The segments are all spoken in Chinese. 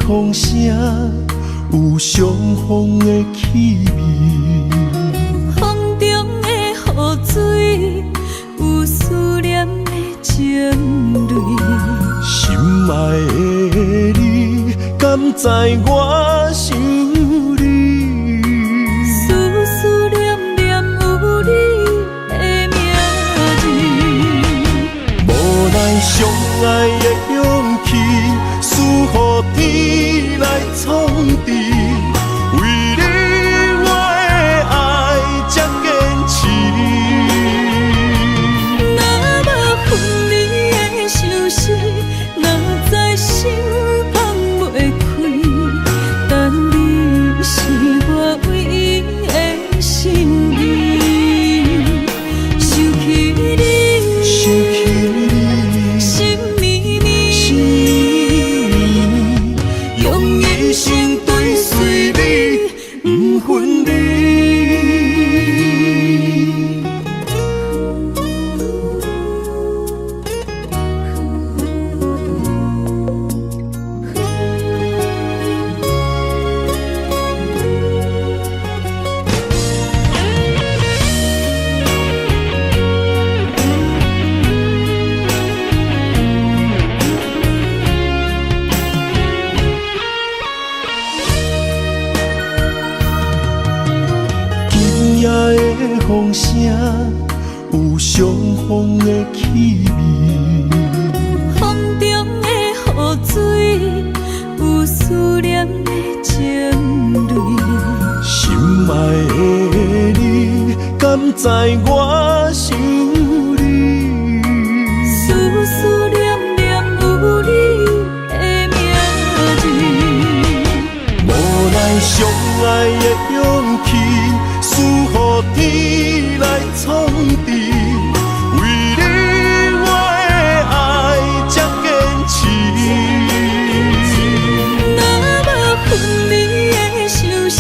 风声有相逢的气味，风中的雨水有思念的情泪。心爱的你，敢知我想你？思念念有你的名字，无奈相爱的勇气，输予天来创治。为你我的爱才坚持。若无分离的相思，若知心放袂开，但你是我唯一的心意。想起你，心绵绵，用一生追随你，不分离。今夜的风声有相逢的气味，风中的雨水有思念的情泪。心爱的你，敢知我想你？思念念有你的名字，无奈相爱的勇气，输予天来创治。为你我的爱才坚持。若无分离的相思，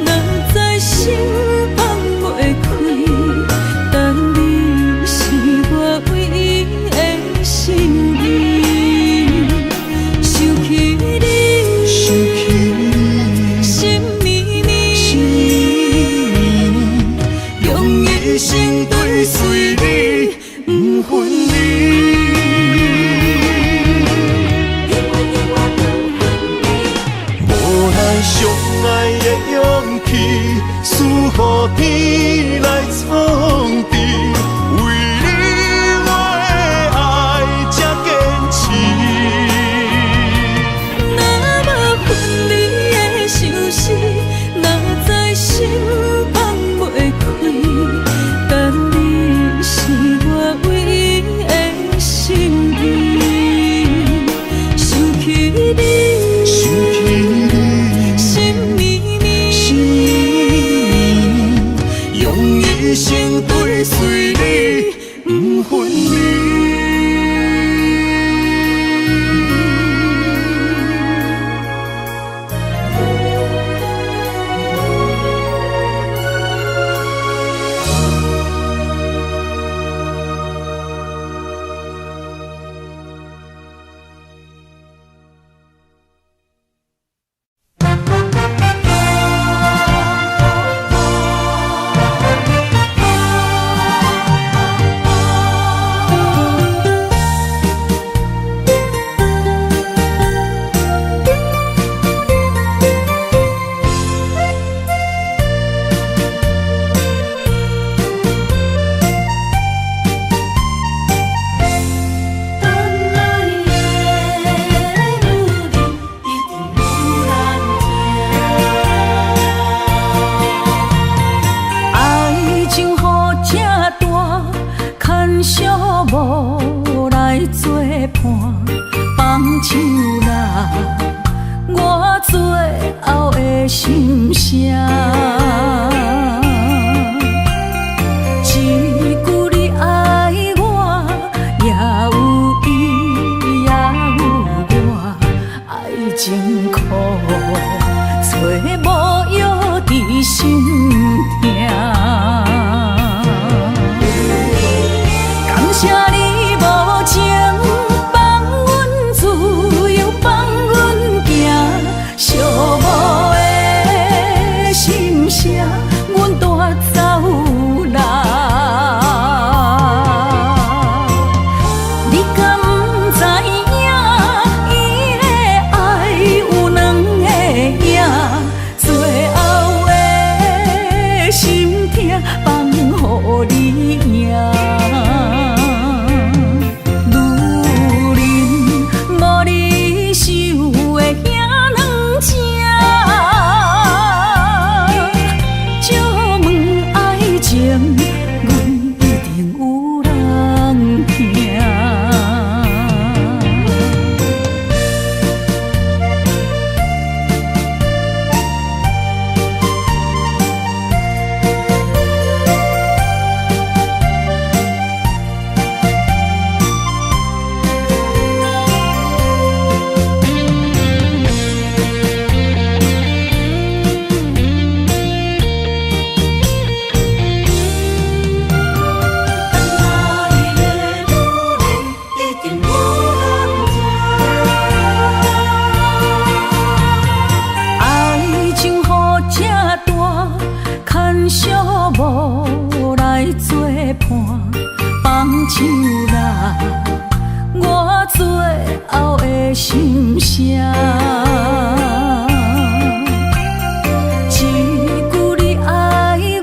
若知心放袂开，但你是我唯一的心意。想起你，心绵绵，用一生追随你，不分离。无奈相爱的勇气，输予天来创治。为你我的爱才坚持。若无分离的相思，若知心放袂开，但你是我唯一的心意。想起你，心绵绵，用一生追随你，不分离。声。一句你爱我，也有伊，也有我，爱情苦，找无药伫心痛。感谢你无情，放阮自由，放阮行，寂寞的心声，阮带走人。你敢不知影，伊的爱有两个影，最后的心痛放予你赢。无来作伴，放手啦，我最后的心声。一句你爱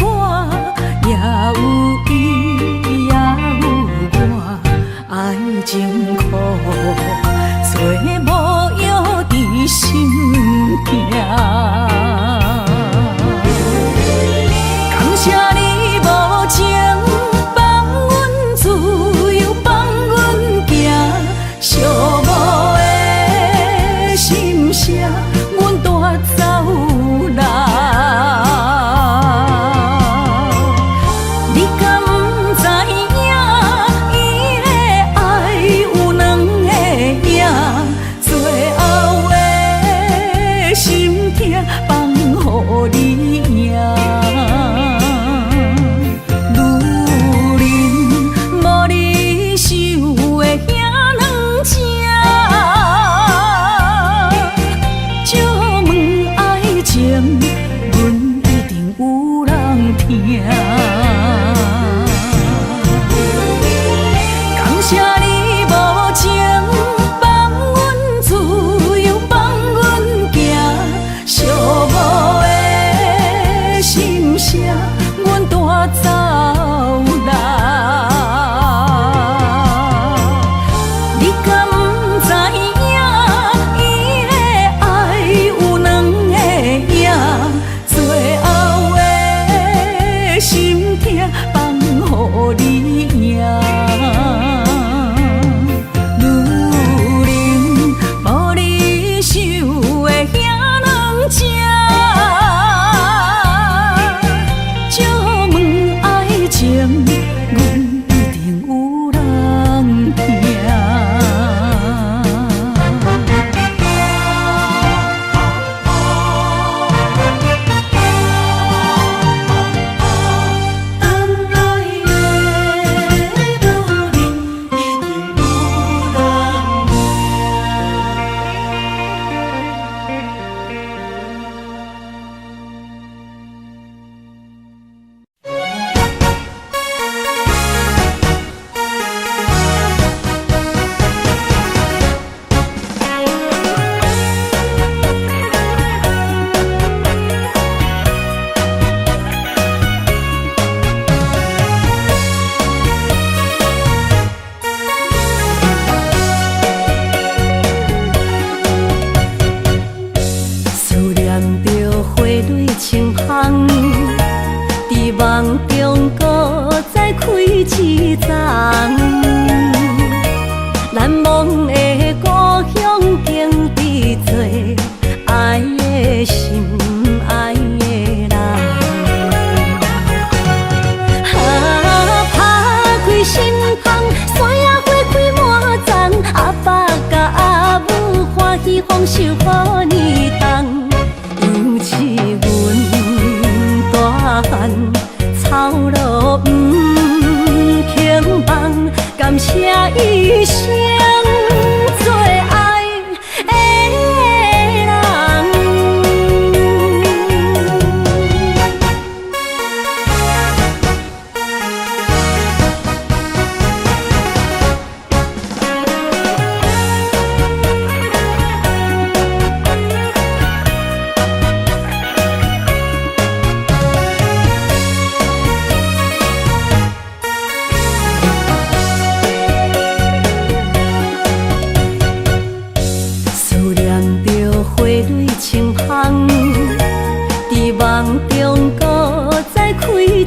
我，也有伊，也有我，爱情苦，找无药伫心痛。谢你无情，放阮自由，放阮行，寂寞的心声，阮带走人。你敢不知影，伊的爱有两个影，最后的心痛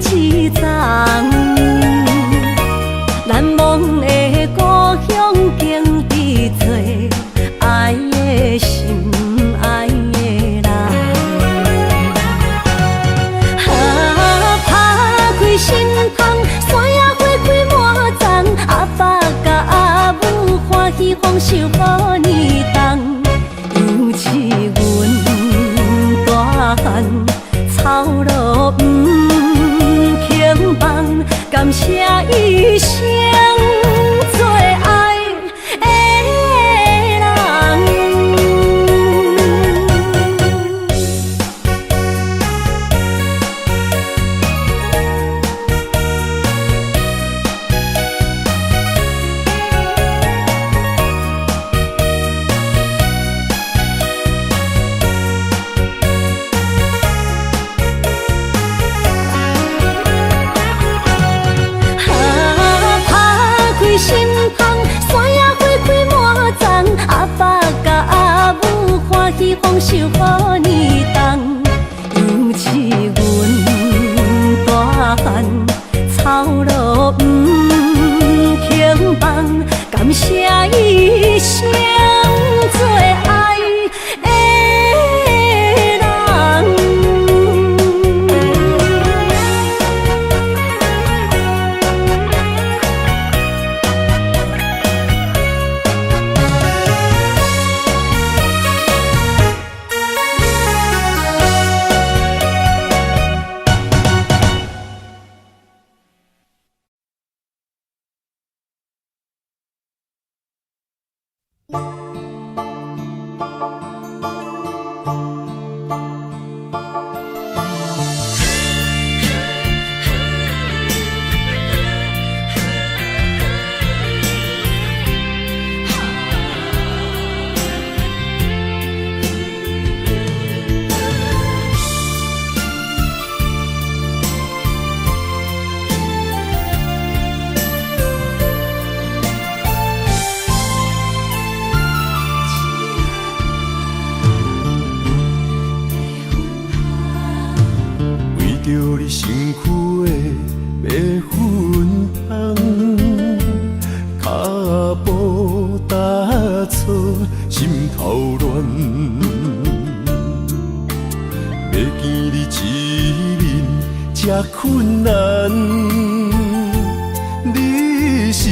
凄惨。难忘的故乡，经历做爱的心，爱的人。打开心窗，山野花开满丛，阿爸甲阿母欢喜丰收好年冬，尤是阮大汉操劳不轻放，感谢一生做爱的人。心窗，山野花开满丛，阿爸甲阿母欢喜丰收好年冬，尤是阮大汉操劳不轻放，感谢一生做爱的人。着你身躯的白粉红，脚步踏错，心头乱。要见你一面这困难，你是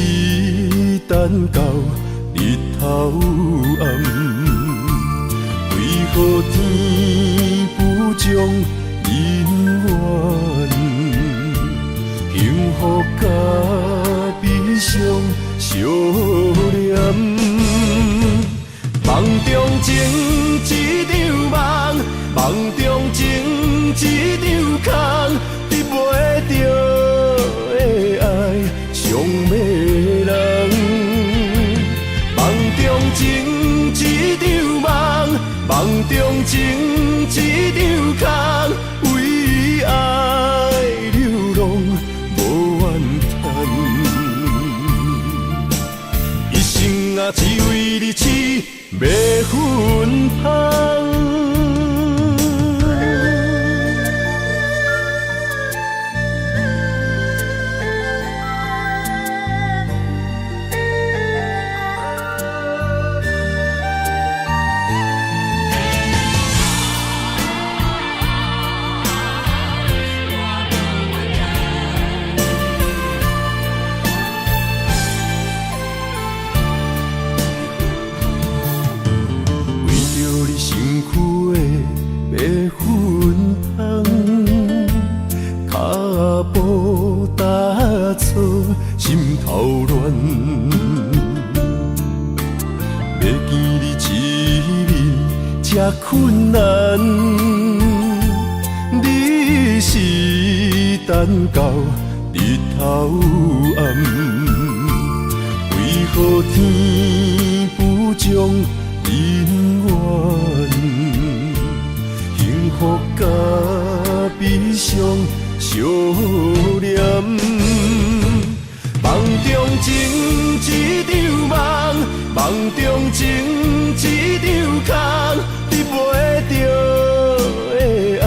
等到日头暗，为何天不将？人怨，幸福甲悲伤相连，梦中情一场梦，梦中情一场空，得袂着的爱上迷人。梦中情一场梦，梦中情一场空。为爱流浪无怨叹，一生啊只为你痴白粉红。心头乱，要见你一面这困难，你是等到日头暗，为何天不将人怨，幸福甲悲伤相连？梦中情一场梦，梦中情一场空，得袂着的爱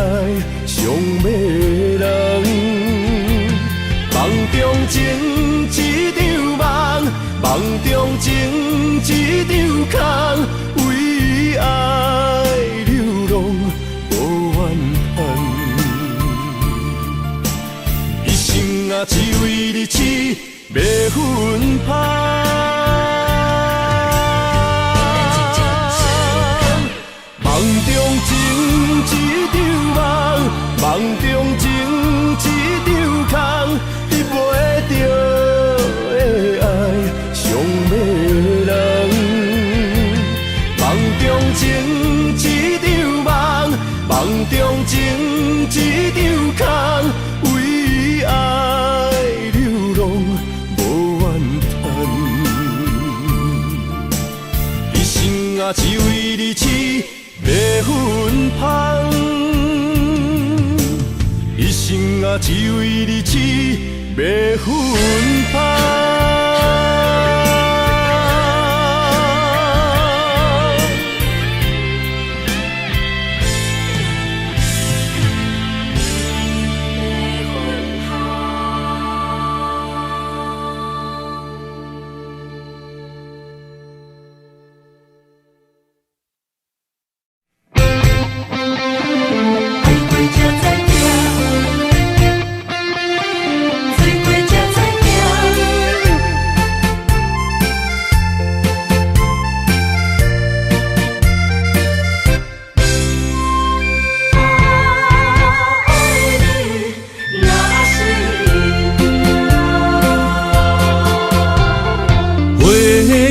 上迷人。空，为爱流浪无怨叹。一生啊，只为你痴，袂分芳。梦中情一场梦，梦中情一场空，你袂着的爱上迷人。梦中情一场梦，梦中情一场空，为爱流浪无怨叹。一生啊，只为你痴。袂分芳，一生啊，只为你痴，袂分芳。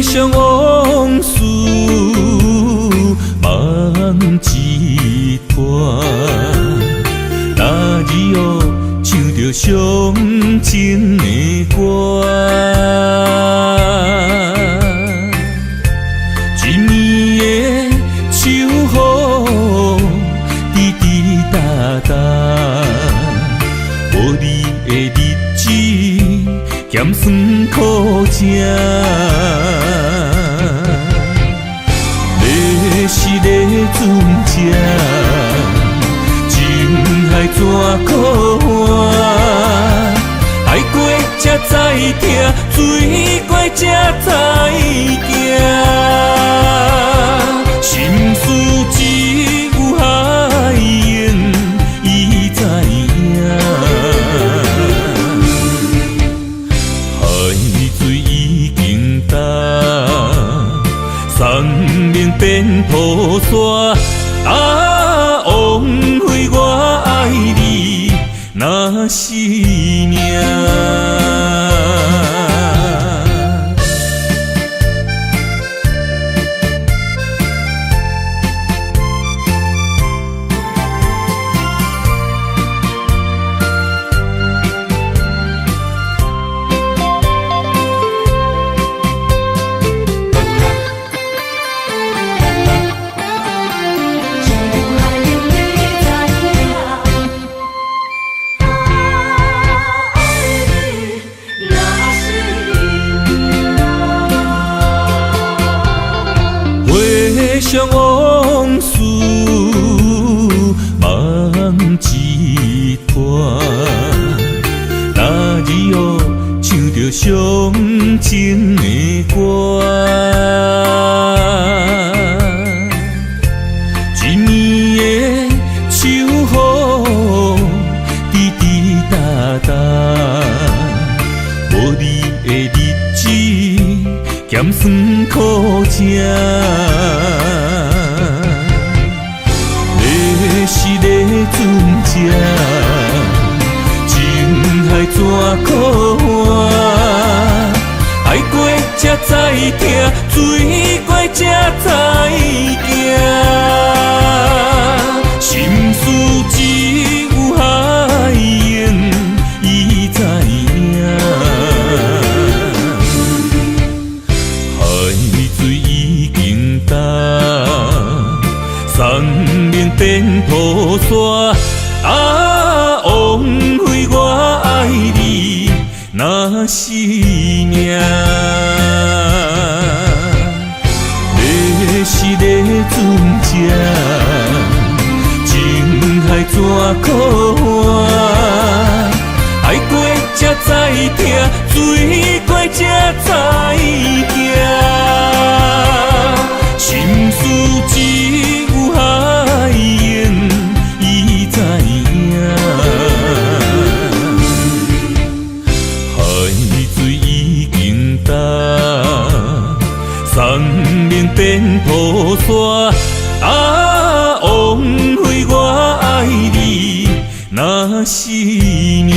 想往事梦一段，那日哦唱着伤情的歌，一年的秋雨滴滴答答，无你的日子咸酸苦情。是个船只，情海怎可换？爱过才知疼，水过才知行。心事只有海涌，伊知影。海水已经干。生命变雨伞，啊，枉费我爱你那是命。想往事梦一段，那日哦唱着伤情的歌，一年的秋雨滴滴答答，无你的日子咸酸苦情。是个船只，情海怎可换？爱过才知疼，水过才知行。心事只有海涌，伊知影。海水已经干。生命变雨伞，啊，枉费我爱你那是命。你是个船只，情海怎可换？爱过才知疼，水过才知行。变土沙。啊，枉费我爱你那是命。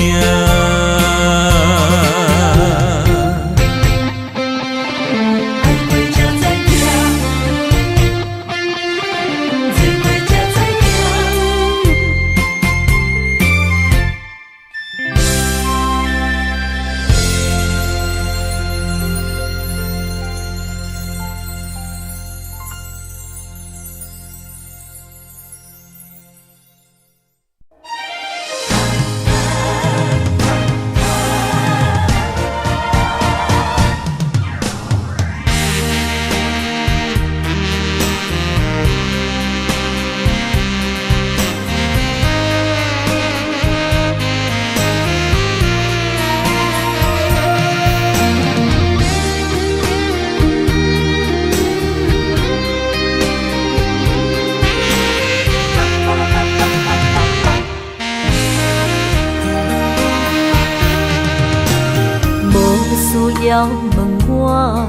需要问我，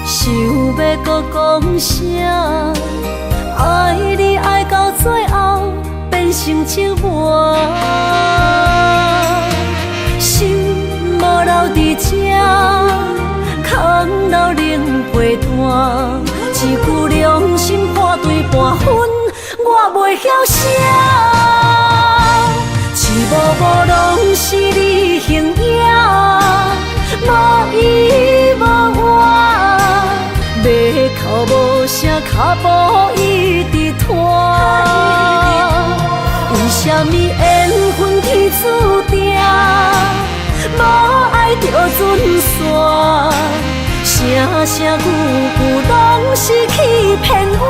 想要搁讲啥？爱你爱到最后变成寂寞，心无留伫这，空留冷陪伴。一句良心半对半分，我袂晓写。一幕幕拢是你形影。无依无我，要哭无声，脚步一直拖。为什么缘分天注定，无爱就准线？声声句句拢是欺骗我。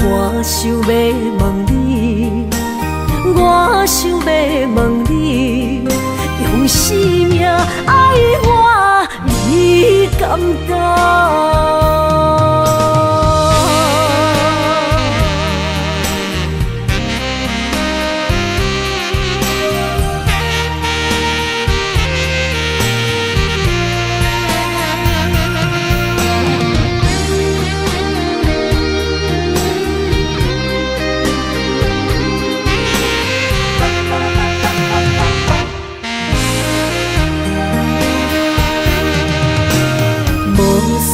我想要问你，我想要问你。用生命爱我，你敢讲？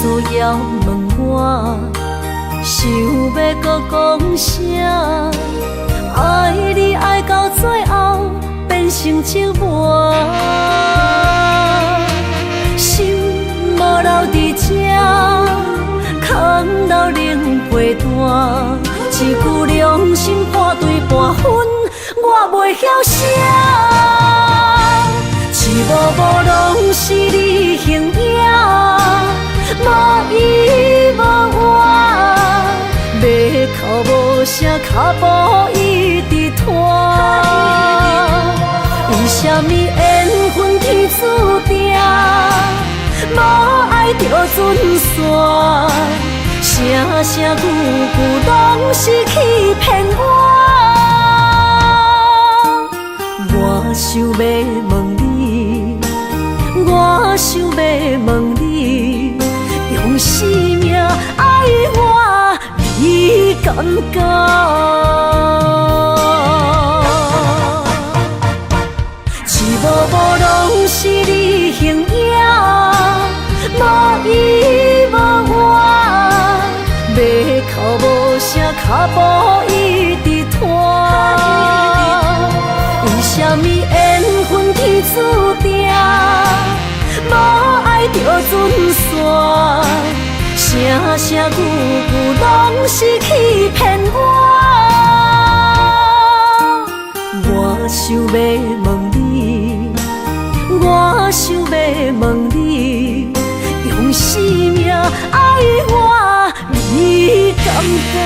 需要问我，想要搁讲啥？爱你爱到最后变成寂寞，心无留伫这，空留冷陪伴。一句良心半对半分，我袂晓写。一幕幕拢是你形影。无依无我，要哭无声，脚步一直拖。为什么缘分天注定，无爱就准线？声声句句拢是欺骗我。我想要问你，我想要问你。用生命爱我，你敢讲？一幕幕拢是你形影，无依无我，要哭无声，脚步一直拖。为什么缘分天注定，无爱就准线？声声句句拢是欺骗我。我想要问你，我想要问你，用生命爱我，你敢讲？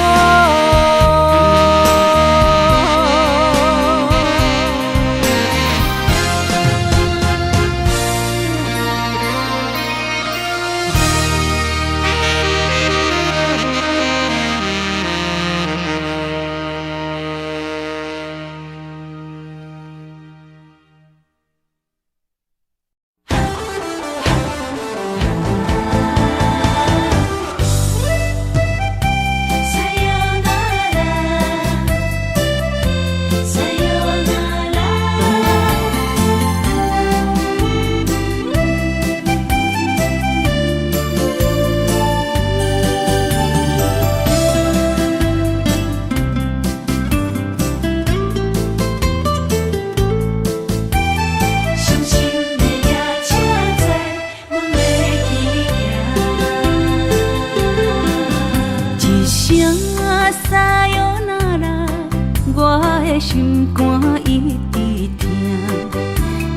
的心肝一直疼，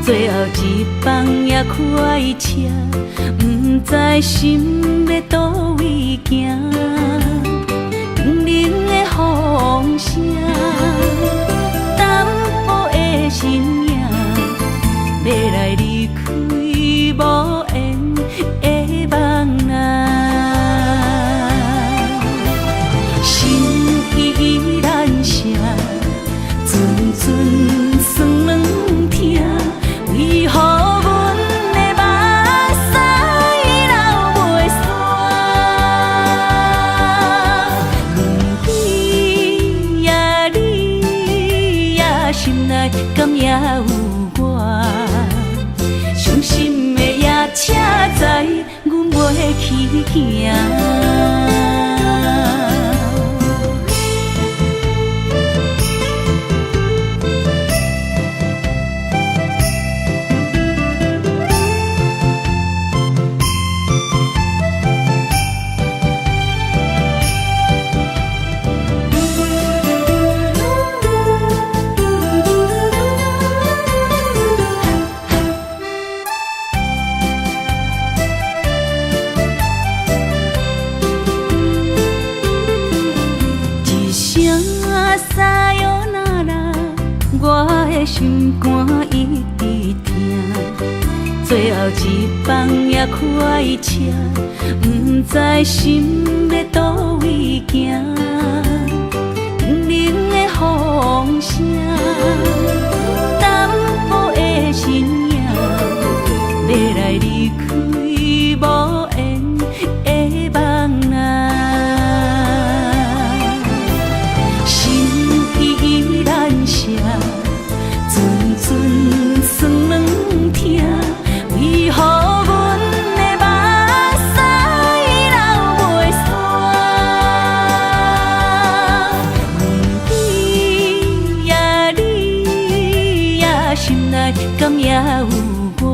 最后一棒也开车，不知心要倒位行。冷冷的风声，淡薄的身影，要来离开无缘的梦啊。心依然舍，阵阵酸软疼，为何阮的目屎流袂煞？轮回呀你呀，心内敢也有我？伤心的夜车载，阮袂去行。心肝一直疼，最后一棒也开车，不知心要倒位行。冷冷的风声，淡薄的身影，要来离开无缘的梦啊。心依然舍。阵阵酸软疼，为何阮的目屎流袂煞？轮回呀你呀，心内敢也有我？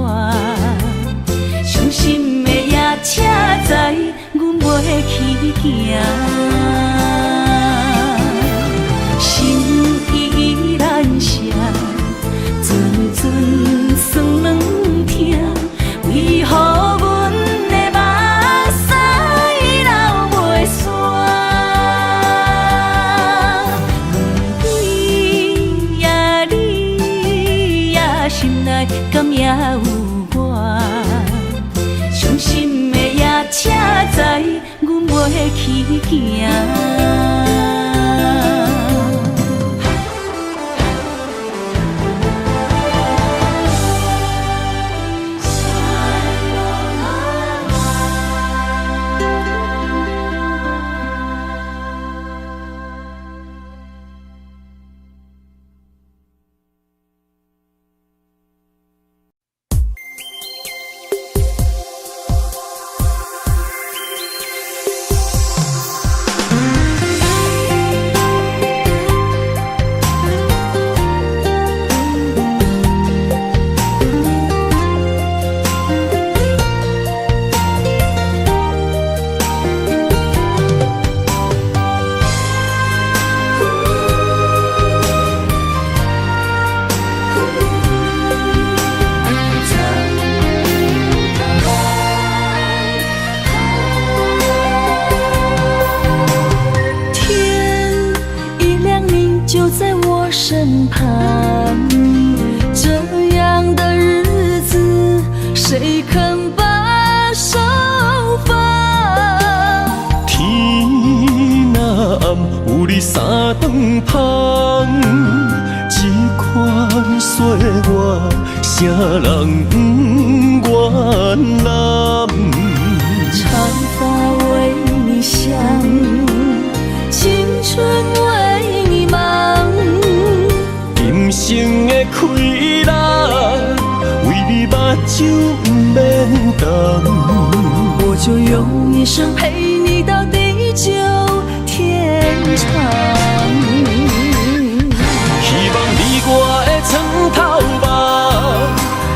伤心的夜车载，阮袂去行。心依然舍。阵阵酸软疼，为何阮的目屎流袂煞？轮回呀你呀，心内敢也有我？伤心的夜车载，阮袂去行。身旁，这样的日子谁肯把手放？天若暗，有你三顿香，这款岁月，啥人不愿揽？长发为你香，青春为你忙。今生的快乐，为你目睭不免干。我就用一生陪你到地久天长。希望你我的床头梦，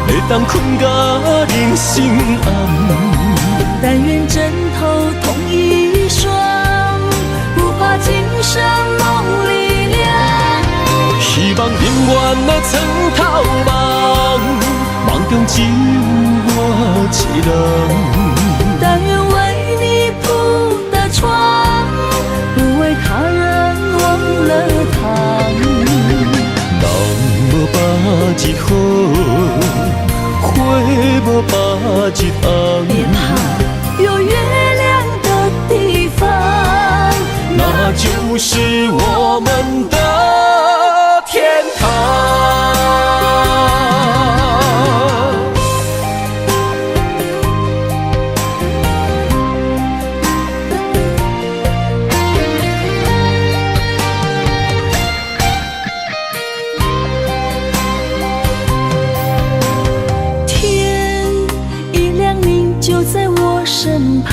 会当困甲人生暗。但愿枕头同一双，不怕今生梦里凉。希床头梦，梦中只有我一人。但愿为你铺的床，不为他人忘了糖。人无百日好，花无百日红。别怕，有月亮的地方，那就是我们的天堂。天一亮，你就在我身旁。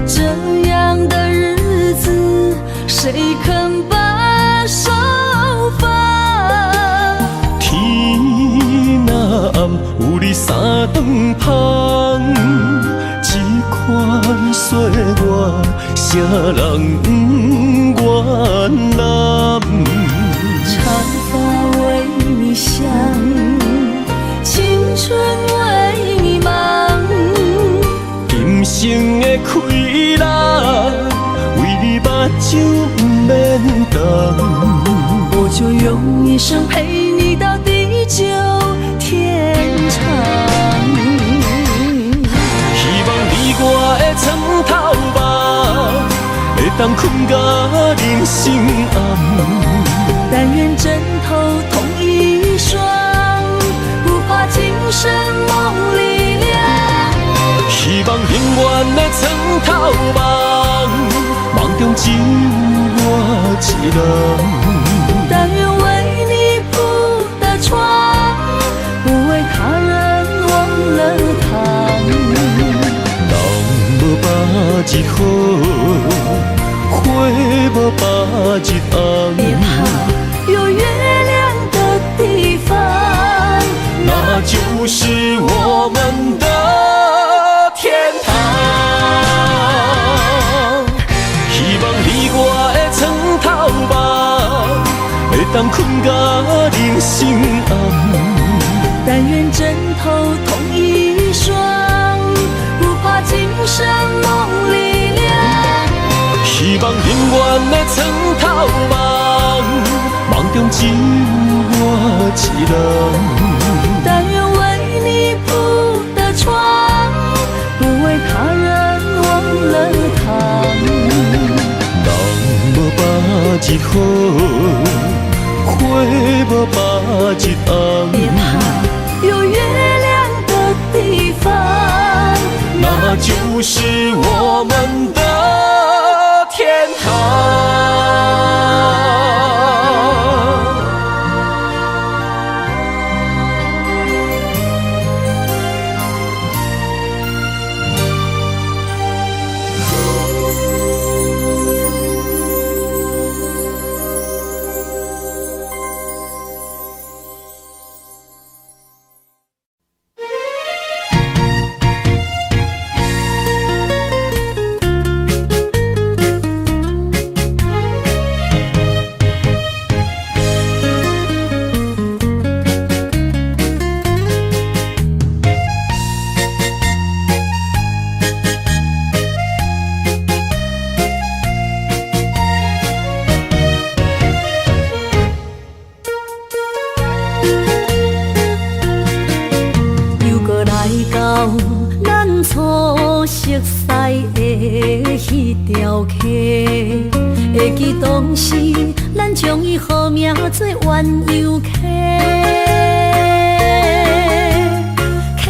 这样的日子，谁肯把手放？天若暗，有你三顿香，这款岁月，谁人不愿揽？长发为你香，青春为你忙。今生的快乐，为你目睭不免干。我就用一生陪你到地久天长。希望你我的床头梦，会当困到人生暗。但愿枕头同一双，不怕今生梦里凉。希望永远的床头梦，梦中只有我一人。但愿为你铺的床，不为他人忘了糖。人无百日好，花无百日红。别怕，有月亮的地方，那就是我们的天堂。希望你我的床头梦，会当困到人生暗。但愿枕头同一双，不怕今生梦里凉。希望永远的床头梦，梦中只有我一人。但愿为你铺的床，不为他人忘了糖。人无百日好，花无百日红。别怕，有月亮的地方，那就是我们的天堂。会记当时，咱将伊号名做鸳鸯溪，溪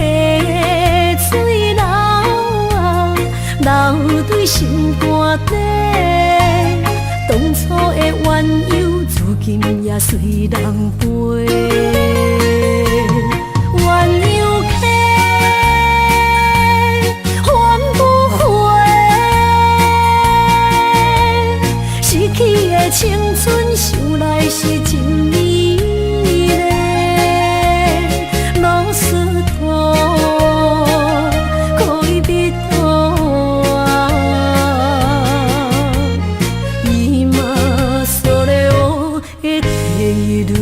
水流啊，流对心肝底。当初的鸳鸯，如今也随人飞。鸳鸯溪。 青春想来是真美丽，老师徒可以比拖啊，伊嘛所了的地路。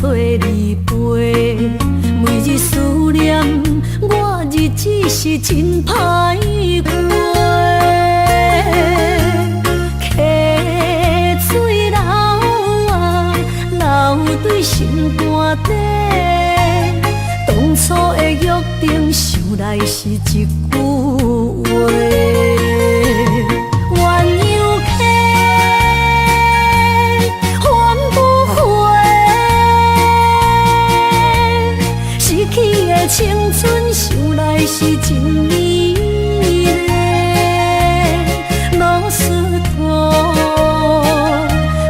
找你陪，每日思念，我日子是真歹过。溪水流啊，流对心肝底。当初的约定，想来是一句话。青春想来是真美丽，老师徒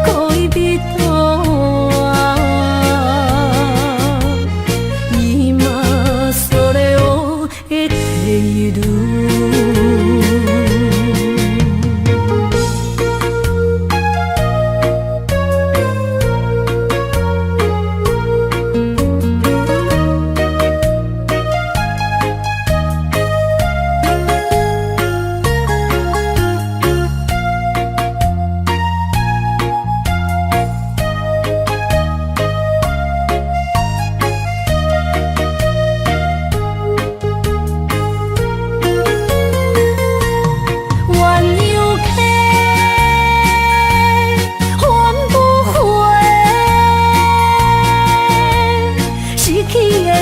可以比多啊，今それを得ている。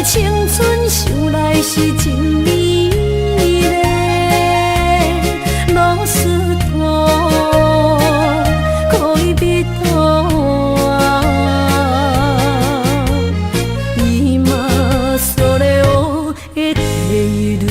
青春想来是真美丽，老师徒可以比多啊，今それを得ている。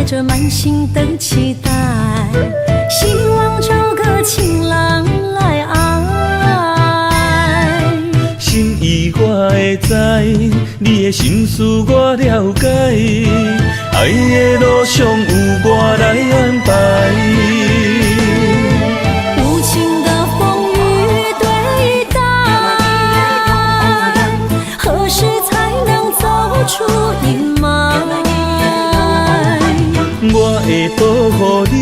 着满心的期待，希望找个情郎来爱。心意我会知，你的心思我了解，爱的路上有我来安排。无情的风雨对待，何时才能走出阴霾？我会保护你，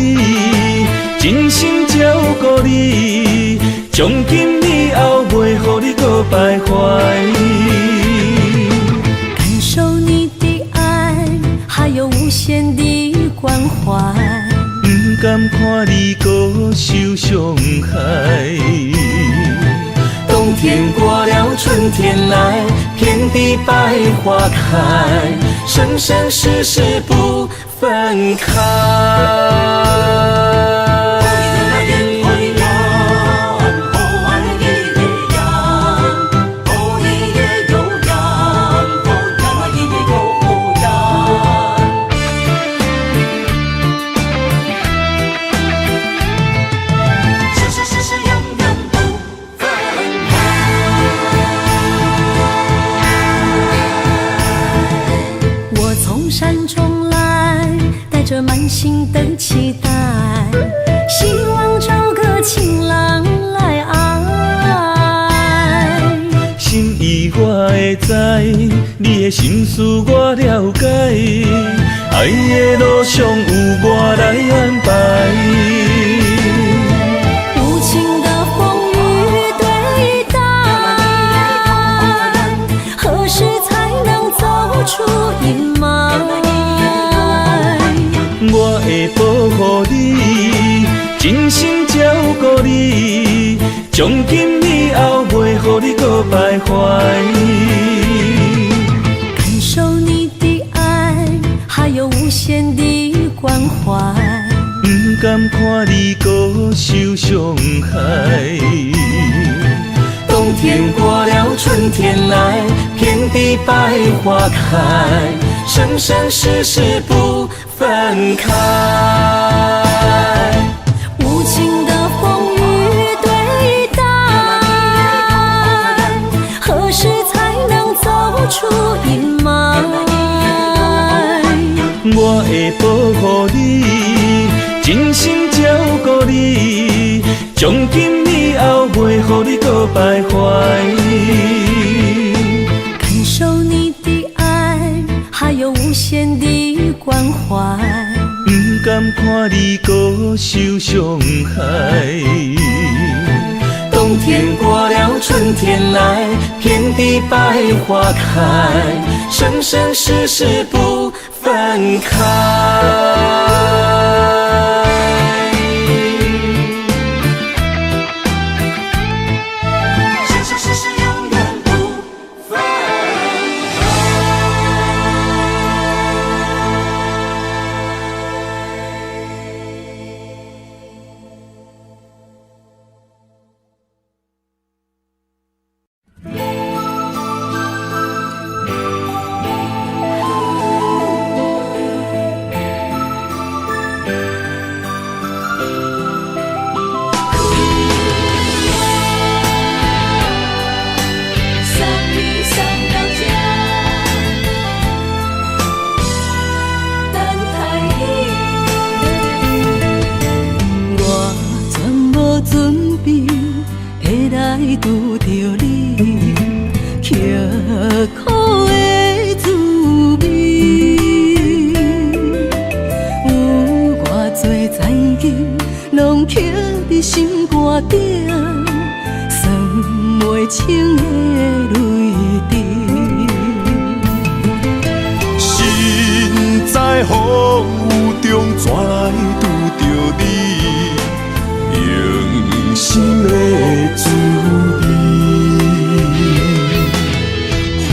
真心照顾你，从今以后袂予你搁徘徊。感受你的爱，还有无限的关怀，不敢看你搁受伤害。冬天过了，春天来，遍地百花开，生生世世不分开。山中来，带着满心的期待，希望找个情郎来爱。心意我会知，你的心思我了解，爱的路上有我来安排。无情的风雨对待，何时才出阴霾。我会保护你，真心照顾你，从今以后袂予你搁徘徊。感受你的爱，还有无限的关怀。不甘看你搁受伤害。冬天过了，春天来，遍地百花开，生生世世不分开。无情的风雨对待，何时才能走出阴霾？我会保护你，真心照顾你，从今以后袂予你搁徘徊。感受你的爱，还有无限的关怀。不甘看你搁受伤害。冬天过了，春天来，遍地百花开，生生世世不分开。拄着你，刻苦的滋味，有偌多残景，拢刻伫心肝顶，算袂清的泪滴。身在风雨中，怎来拄着你？用心的滋味，风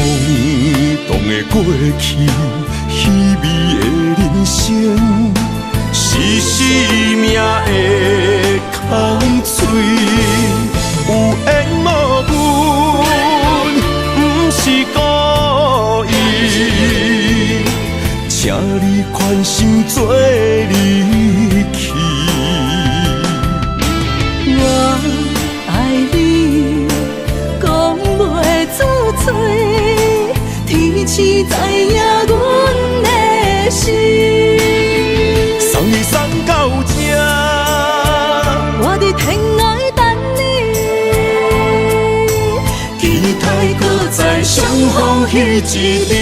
动的过去，稀微的人生，是生命的空嘴，有缘无分，不是故意，请你宽心做离去。我爱你，讲袂出嘴，天赐知影阮的心。送你送到这，我伫天涯等你，期待搁再相逢彼一日。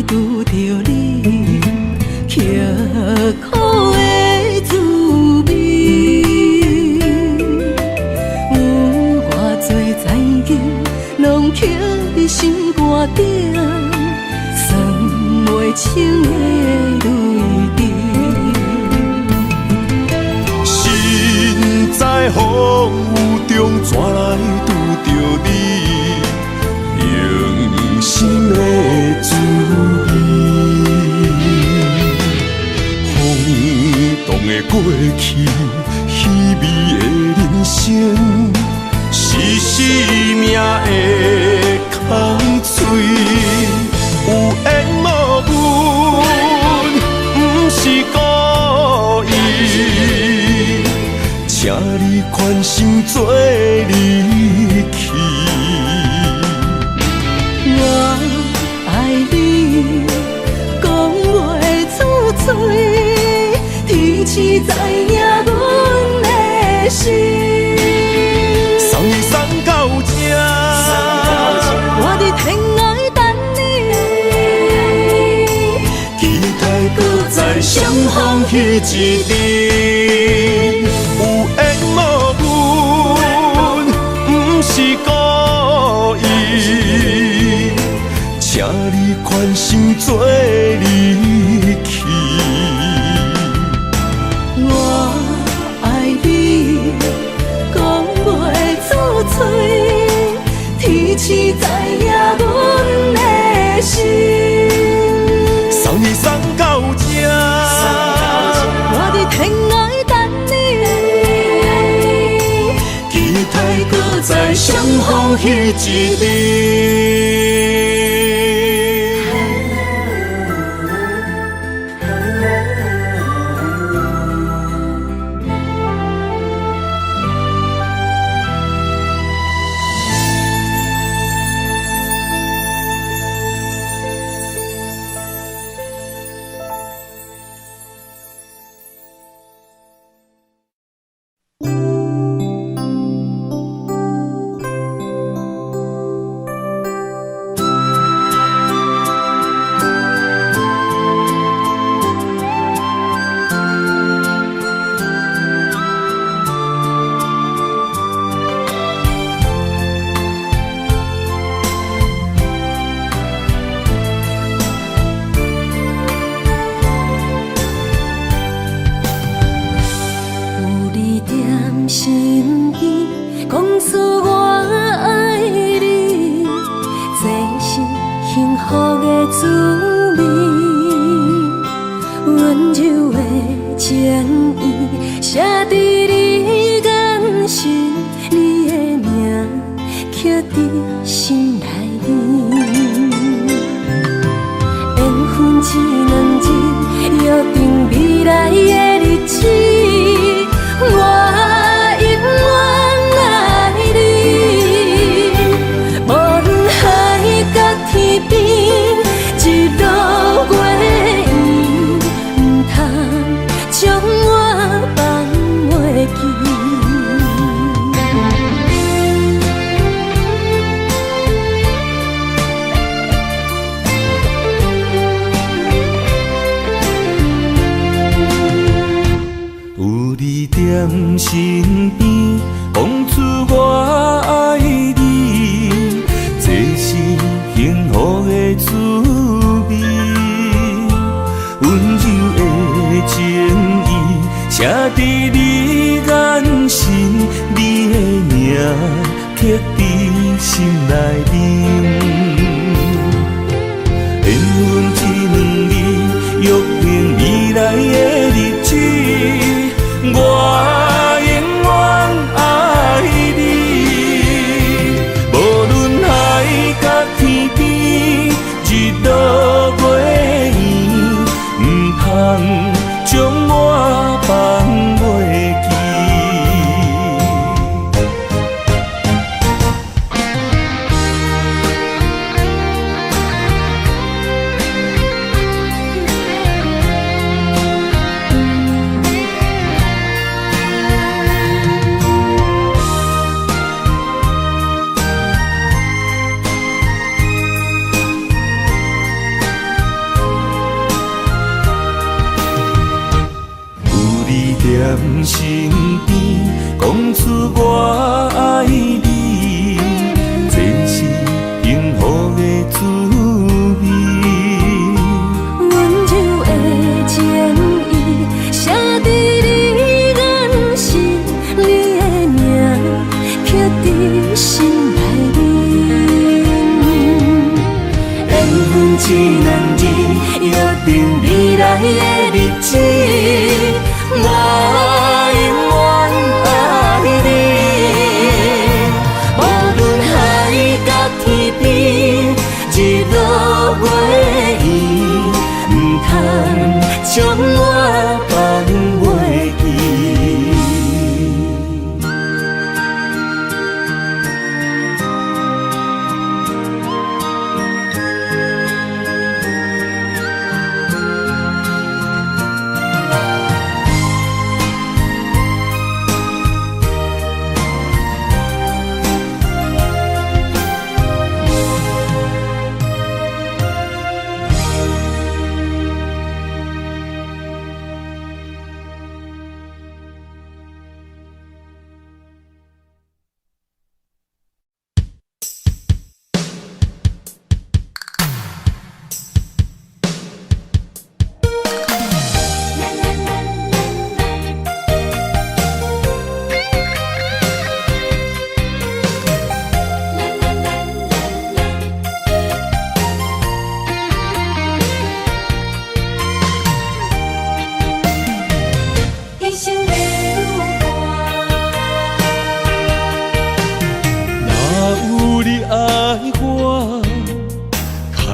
拄着你，刻苦的滋味，有偌多残景，拢刻伫心肝顶，算袂清的泪滴。身在风雨中，怎来拄着你？用心的滋味，风动的过去，稀微的人生，是生命的空嘴，有缘无分，不是故意，请你宽心做离去。我爱你，彼一日，有缘无分，不是故意，请你宽心做离去。我爱你，讲袂出嘴，天赐知影阮的心。送你送到这，我伫天涯等你，期待搁再相逢彼一日。心边讲出我爱你，这是幸福的滋味。温柔的情意写在你眼神，你的名刻在心内面。缘分只两日，约定未来的日子。我身边讲出我爱你，这是幸福的滋味。温柔的情意写在你眼神，你的名刻在心内面。缘分只两日，约定未来的日子。我永远爱你，无论海角天边，日落月圆，不通将我放袂记。身边讲出我爱你，这是幸福的滋味。温柔的情意写在你眼神，你的名刻在心内面。缘分只两日，约定未来的日子。我永远爱你，无论海角天边，日落月圆，不通将我放袂记。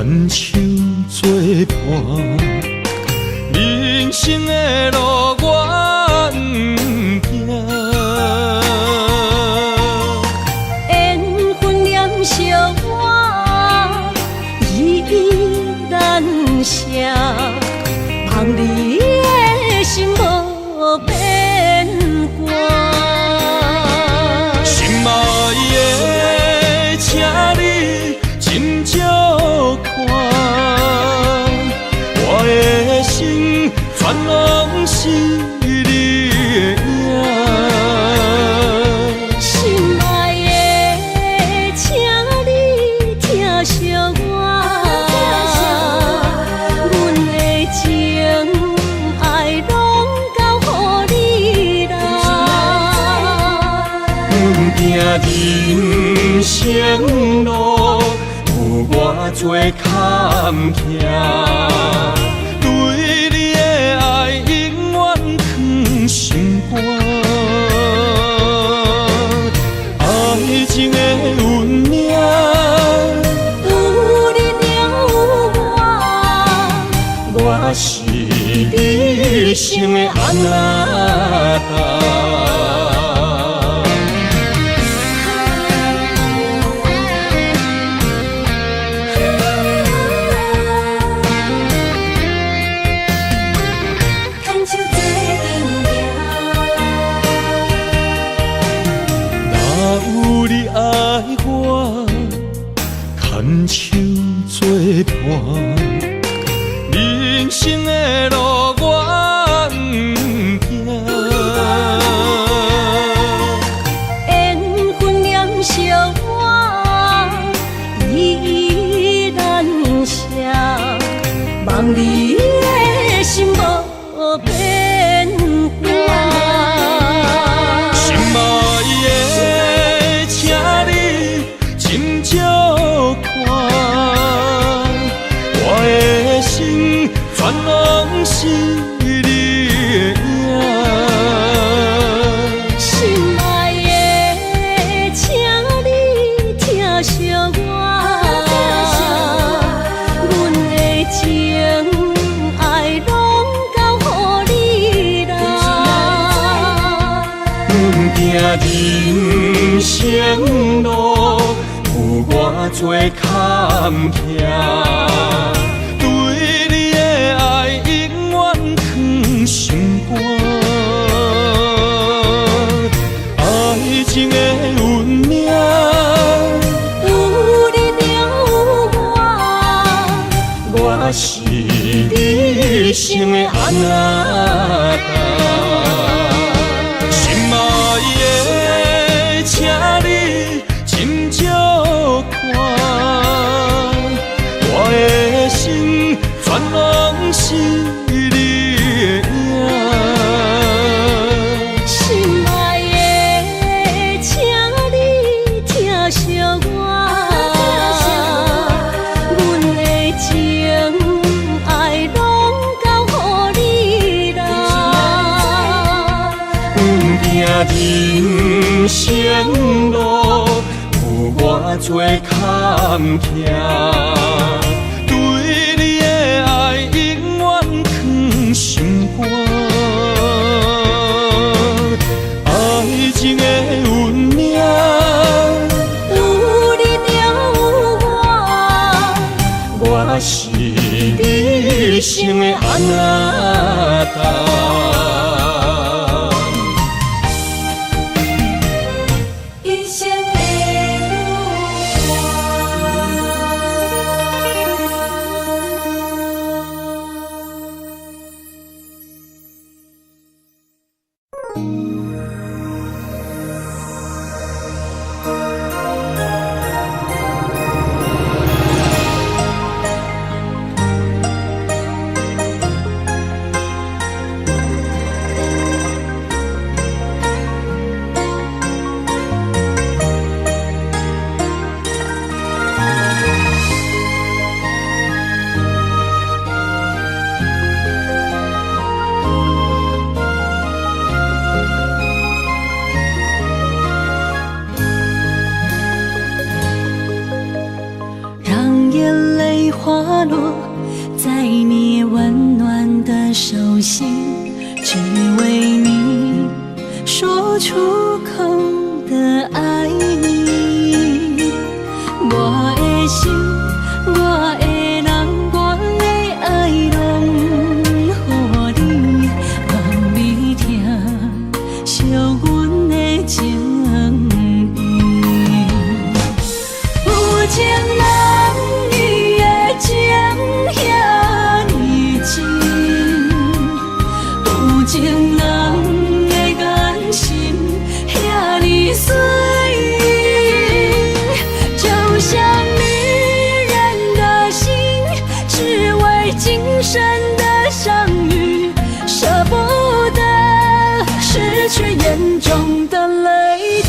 牵手作伴，人生的路我不行。缘分念相我依然写，望你的心无变卦。心爱的，请你斟酌看，我的心全拢是你的影。心爱的，请你疼惜我，阮的情爱拢交予你啦。行人生路有偌多坎坷，对你的爱永远藏心肝。爱情的运命，有你了有我是你生的安那达。牵手作伴，人生的路我不行。缘分念相我依然写，望你的心无变卦。心爱的，请你斟酌看，我的心全拢是你的影。心爱的，请你疼惜我，阮的情爱拢交予你啦。行人生路有偌多坎坷，对你的爱永远藏心肝。爱情的运命，有你了有我是你生的安那达。心爱的，请你斟酌看，我的心全拢是你的影。心爱的，请你疼惜我，阮的情爱拢交予你啦。人生路有偌多坎坷，对你的爱永远藏心肝。爱情的运命，有你了有我是你生的安那达。一生的花落在你温暖的手心，只为你说出口的爱你。我的心，我的人，我的爱拢予你，望你听惜阮的情意。有情人伊的情遐尼真，有情人的眼神遐尼水，就像女人的心，只为今生的相遇，舍不得失去眼中的泪滴。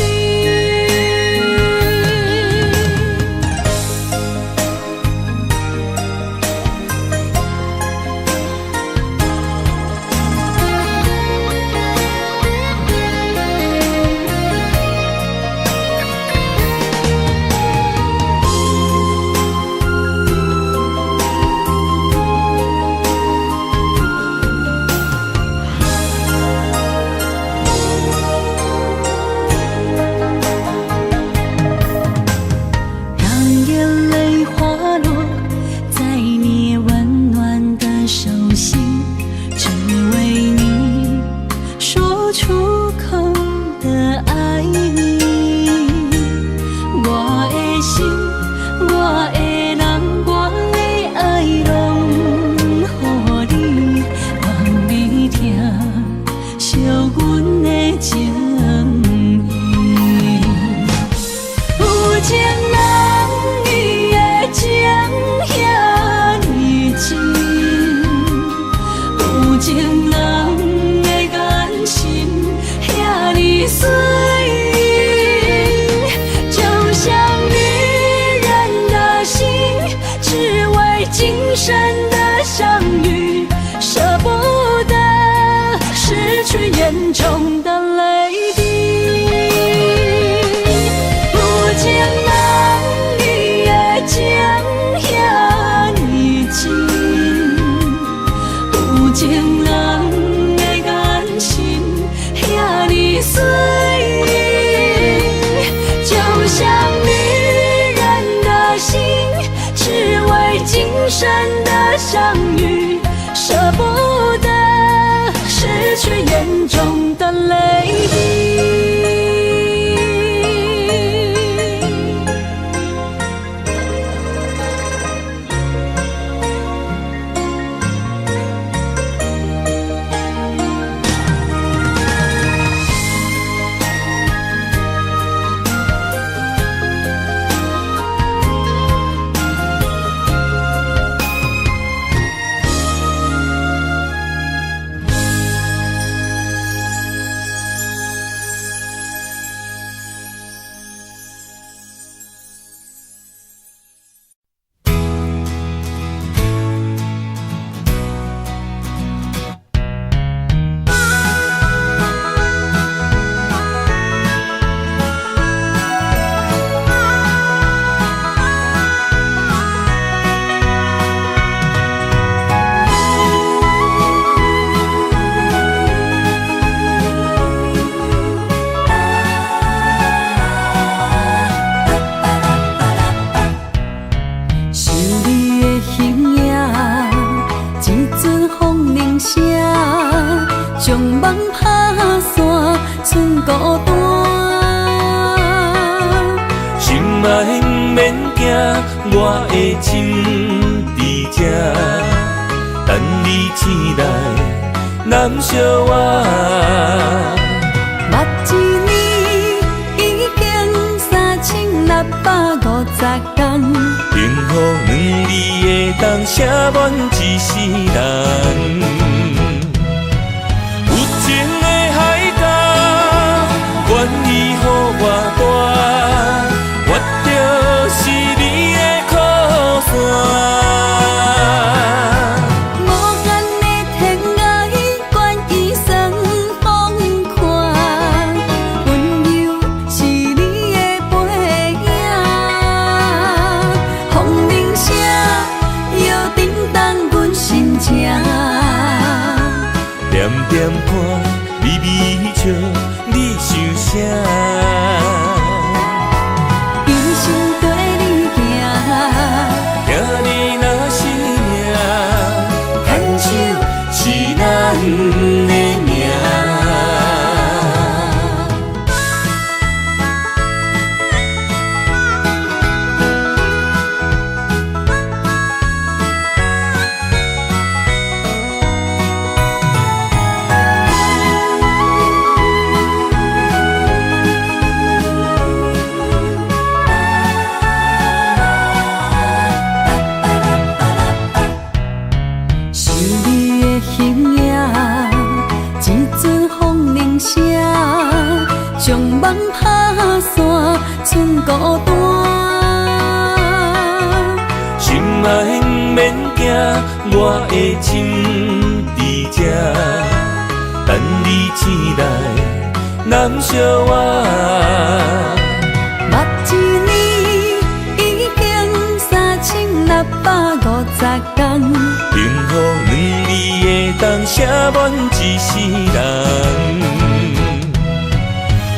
我的心伫这，等你醒来，难相偎。目一年已经3650天，幸福两字会当写满一世人。有情的海角，愿意予我带，我就是你的靠山。永将梦打散，剩孤单。心爱不免惊，我的心伫这，等你醒来，难相偎。目一年已经3650天，幸福两字会当写满一世人。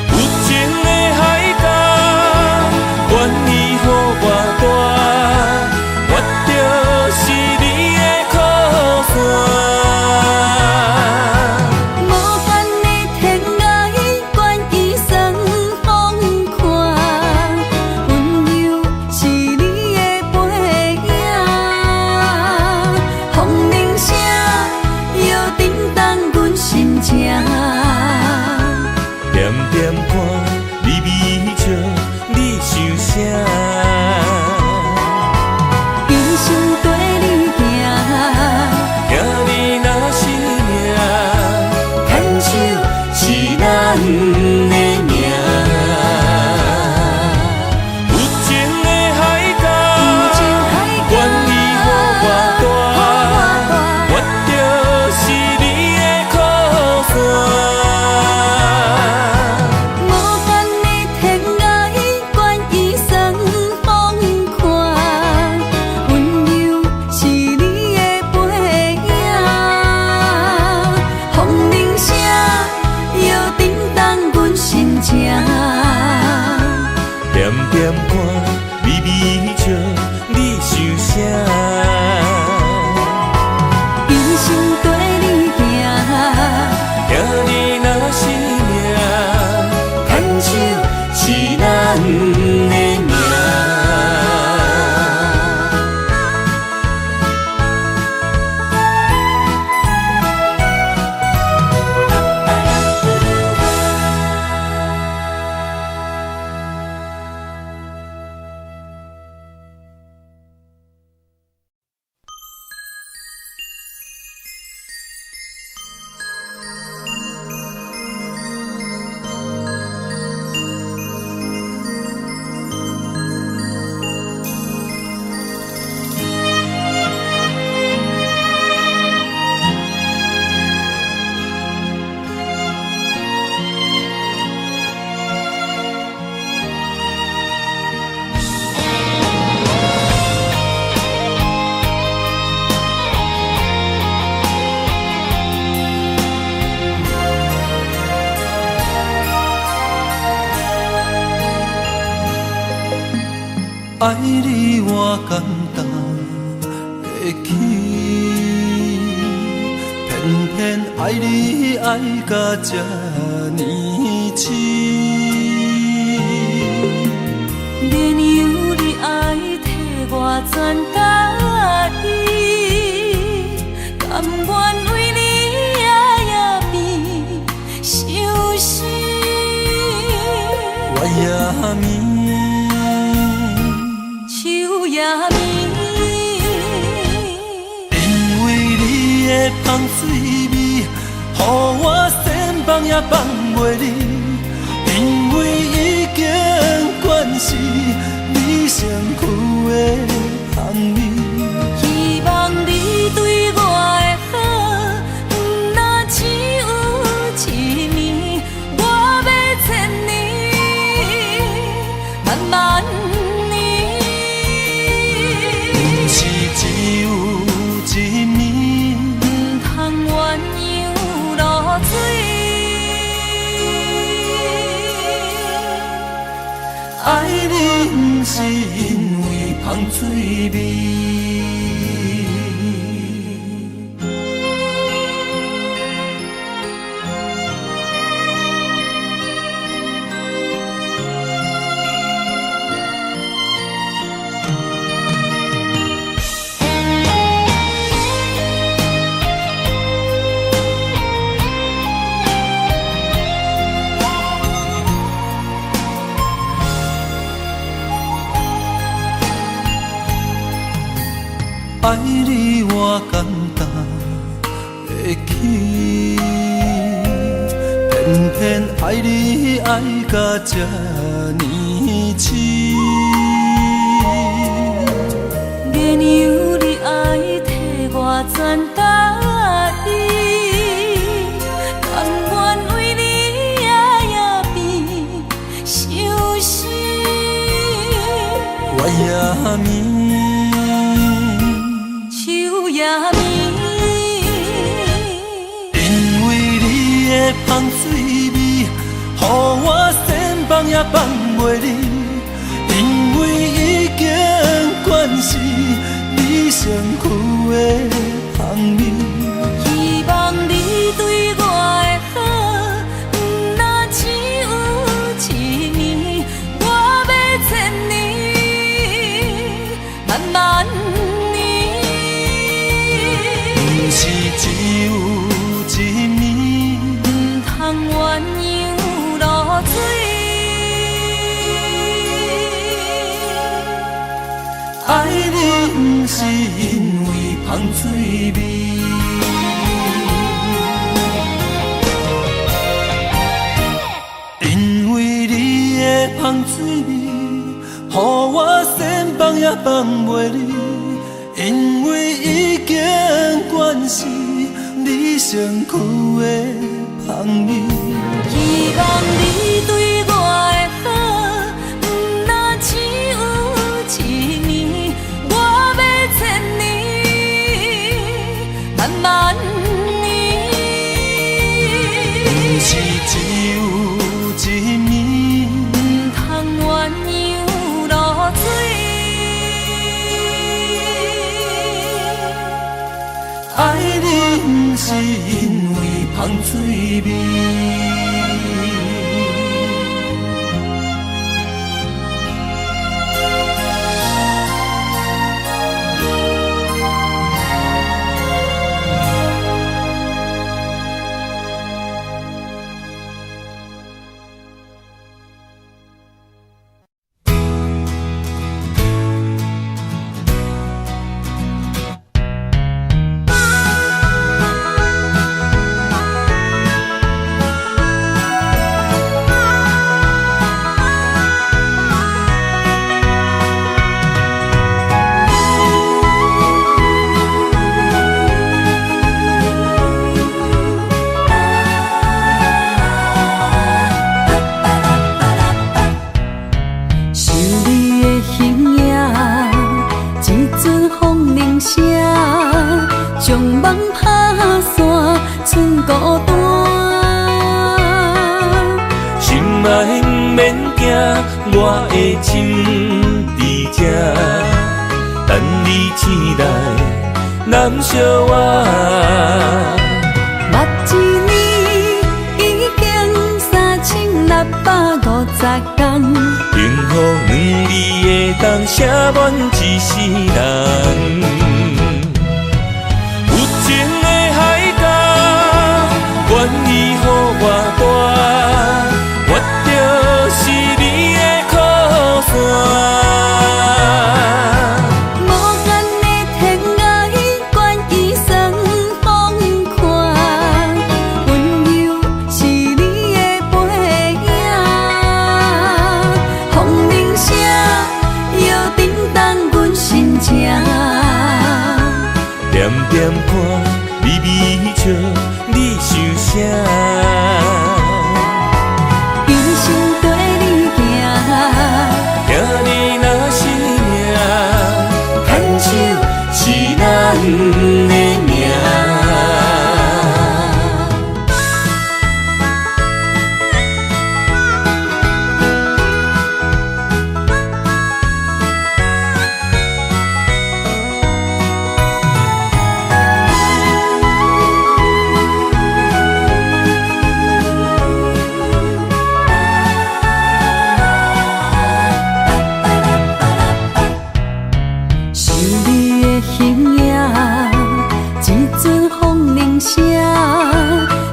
有情的海角，愿意予我带，我就是你的靠山。无限的天涯，愿意算风看，温柔是你的背影。风铃声摇叮当阮心情，点点看你微笑，你想啥？一生跟你行，行你若是命，牵手是咱的命。有情的海角，愿意予我带，我就是你的靠山。无限的天涯，愿意算风看，温柔是你的背影。风铃声摇叮当阮心情，点点看你微笑，你想啥？一生跟你行，行你若是命，牵手是咱的命。爱你我简单会起，偏偏爱你爱甲这呢深。免由你爱替我全家己，甘愿为你夜眠伤心。我也眠。秋夜眠，因为你的香水味，予我先放也放袂离。因为已经惯是你身躯的香味。希望你对我的好，不若只有一年，我要千年，慢慢。是只有一面，不通鸳鸯落水。爱你不是因为香水味。爱你我简单会起，偏偏偏爱你爱到这呢深。原由你爱替我全答应，甘愿为你夜变伤心。我也眠，手也眠，因为你的香水味，予我先放也放袂离。因为已经惯是你身躯的香味，希望你对我的好，不那只有一年，我要千年，慢慢年。不是只有一年，不通鸳鸯落水。爱你不是因为香水味，因为你的香水味，予我先放也放袂离。因为已经惯是你身躯的香味，希望你对我的好，不那只有一年，我要千年，慢慢年。不是只有一年，不通鸳鸯落水。爱你不是因为香水味。我的心在这，等你醒来，难相我。目一年已经3650天，幸福两字的当写满一世人。有情的海角，愿意予我跋，我就是你的靠山。点点看，微微笑，你想啥？用心跟你行，行你若是命，牵手是咱的命。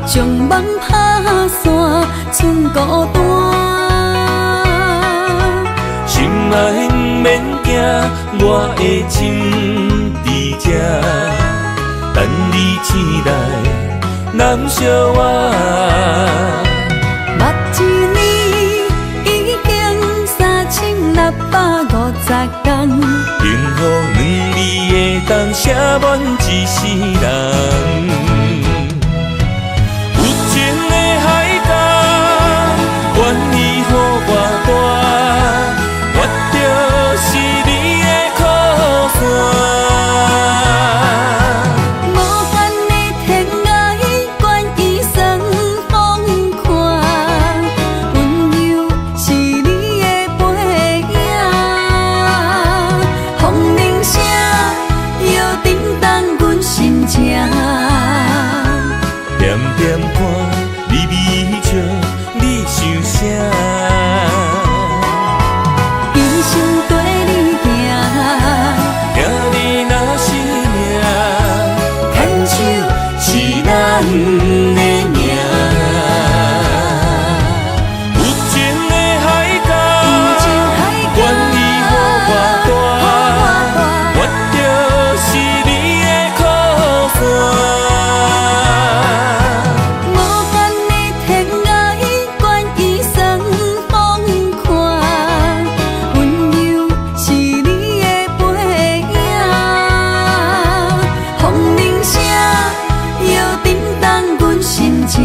将梦打散，剩孤单。心爱不免惊，我的心在这，等你醒来，难相我。满一世人。有情的海角，愿意予我带，我就是你的靠山。无间的天涯，愿意送风看，温柔是你的背影。风铃声摇叮当阮心情，点点看你微笑，你想啥？一生跟你行，行你若是命，牵手是咱的命。有情的海角，愿意予我带，我就是你的靠山。无间的天涯，愿意送风看，温柔是你的背影。风铃声摇叮当阮心情，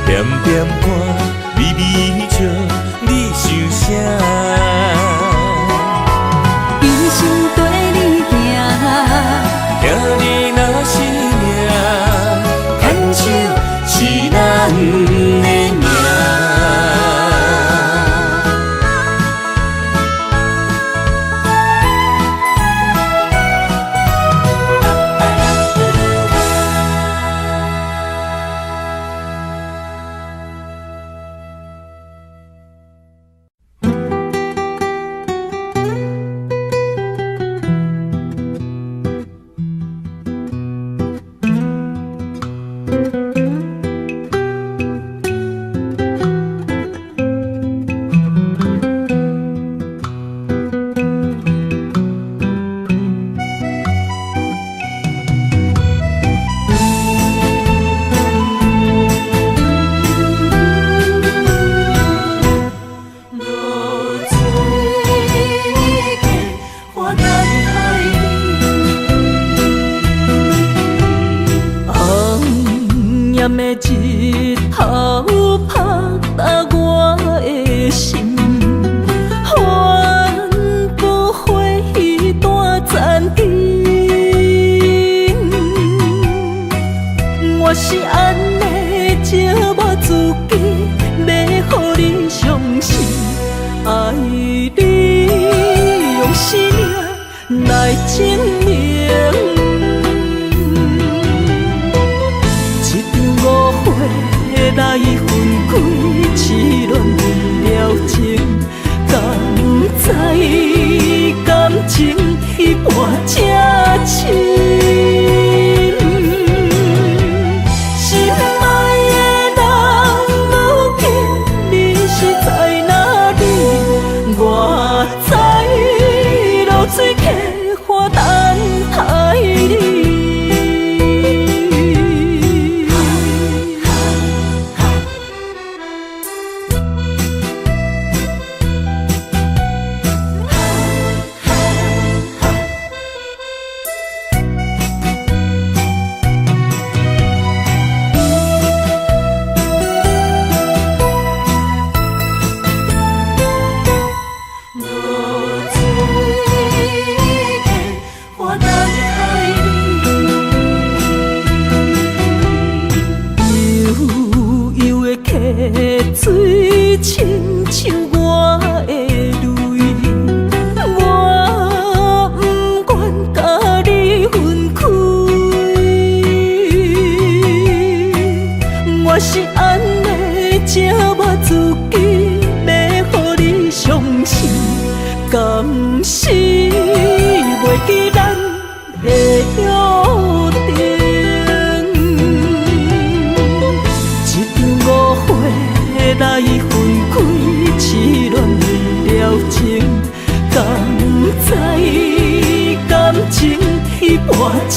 点点看你微笑，你想啥？一生跟你行，行你若是命，牵手是咱的命。炎的日头拍打我的心，帆布花雨断残枝。我是安尼借我自己，要予你相信，爱你用生命来证明。来分开，痴恋为了情，敢知感情彼半才深。心爱的人，如今你是在哪里？我在露水客花等待你。水亲像我的泪，我不愿甲你分开。我是安尼借我自己，要予你相信，敢是袂记咱的约定。来分开，痴恋为了情，敢知感情彼半才